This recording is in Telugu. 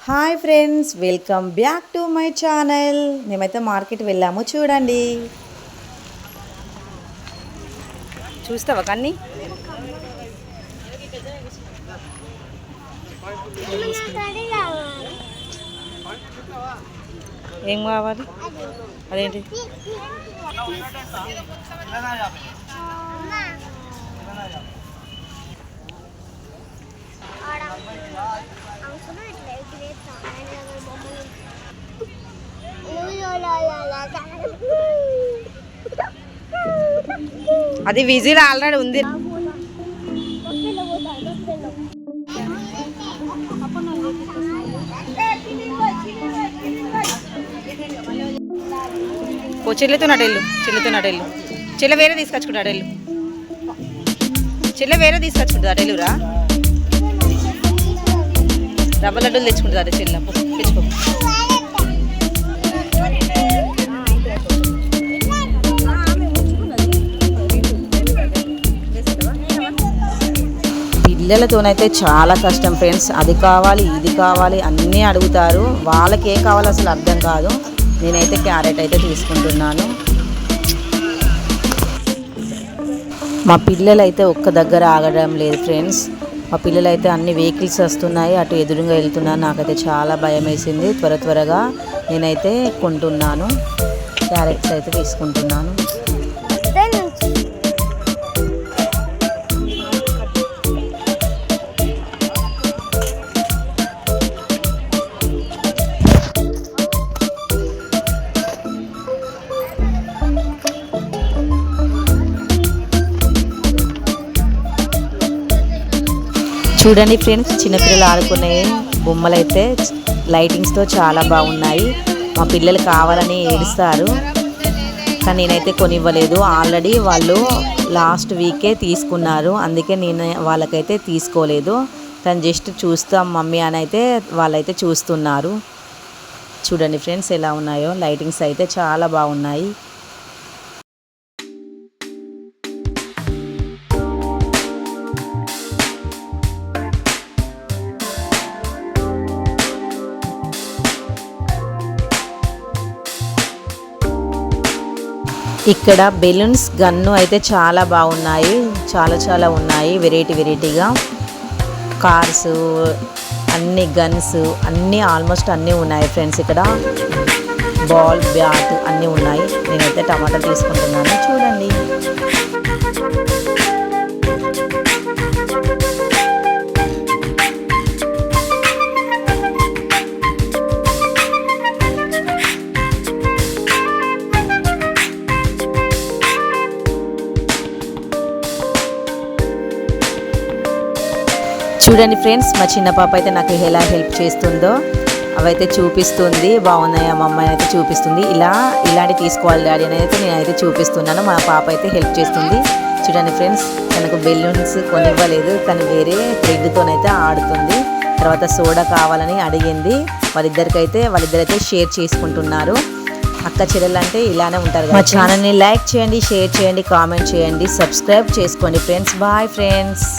Hi friends, welcome back to my channel. మేమైతే మార్కెట్ వెళ్ళాము, చూడండి. చూస్తావా కన్నీ? ఏం కావాలి? అదేంటి? అది విజిల్ ఆల్రెడీ ఉంది. చెల్లెతో నటెళ్ళు, చెల్లె వేరే తీసుకొచ్చుకుంటాడు. చెల్లె వేరే తీసుకొచ్చుకుంటుంది అటెలురా. రవ్వ లడ్డూలు తెచ్చుకుంటుంది చెల్లె, తెచ్చుకో. పిల్లలతోనైతే చాలా కష్టం ఫ్రెండ్స్. అది కావాలి, ఇది కావాలి అన్నీ అడుగుతారు. వాళ్ళకి ఏం కావాలో అసలు అర్థం కాదు. నేనైతే క్యారెట్ అయితే తీసుకుంటున్నాను. మా పిల్లలు అయితే ఒక్క దగ్గర ఆగడం లేదు ఫ్రెండ్స్. మా పిల్లలు అయితే అన్ని వెహికల్స్ వస్తున్నాయి, అటు ఎదురుగా వెళ్తున్నాను. నాకైతే చాలా భయం వేసింది. త్వరగా నేనైతే కొంటున్నాను. క్యారెట్స్ అయితే తీసుకుంటున్నాను. చూడండి ఫ్రెండ్స్, చిన్నపిల్లలు ఆడుకునే బొమ్మలు అయితే లైటింగ్స్తో చాలా బాగున్నాయి. మా పిల్లలు కావాలని ఏడుస్తారు, కానీ నేనైతే కొనివ్వలేదు. ఆల్రెడీ వాళ్ళు లాస్ట్ వీకే తీసుకున్నారు, అందుకే నేను వాళ్ళకైతే తీసుకోలేదు. కానీ జస్ట్ చూస్తాం మమ్మీ అని అయితే వాళ్ళైతే చూస్తున్నారు. చూడండి ఫ్రెండ్స్ ఎలా ఉన్నాయో. లైటింగ్స్ అయితే చాలా బాగున్నాయి. ఇక్కడ బెలూన్స్ గన్ను అయితే చాలా బాగున్నాయి. చాలా ఉన్నాయి, వెరైటీగా. కార్స్, అన్ని గన్స్ అన్నీ ఆల్మోస్ట్ అన్నీ ఉన్నాయి ఫ్రెండ్స్. ఇక్కడ బాల్, బ్యాట్ అన్నీ ఉన్నాయి. నేనైతే టమాటా తీసుకుంటున్నాను, చూడండి. చూడండి ఫ్రెండ్స్, మా చిన్న పాప అయితే నాకు ఎలా హెల్ప్ చేస్తుందో అవైతే చూపిస్తుంది. బాగున్నాయి మా అమ్మాయి అయితే చూపిస్తుంది. ఇలాంటి తీసుకోవాలి డాడీ అని అయితే నేనైతే చూపిస్తున్నాను. మా పాప అయితే హెల్ప్ చేస్తుంది. చూడండి ఫ్రెండ్స్, తనకు బెలూన్స్ కొనివ్వలేదు, కానీ వేరే థ్రెడ్తోనైతే ఆడుతుంది. తర్వాత సోడా కావాలని అడిగింది. వాళ్ళిద్దరైతే షేర్ చేసుకుంటున్నారు. అక్క చెల్లెలు అంటే ఇలానే ఉంటారు. మా ఛానల్ని లైక్ చేయండి, షేర్ చేయండి, కామెంట్ చేయండి, సబ్స్క్రైబ్ చేసుకోండి ఫ్రెండ్స్. Bye friends.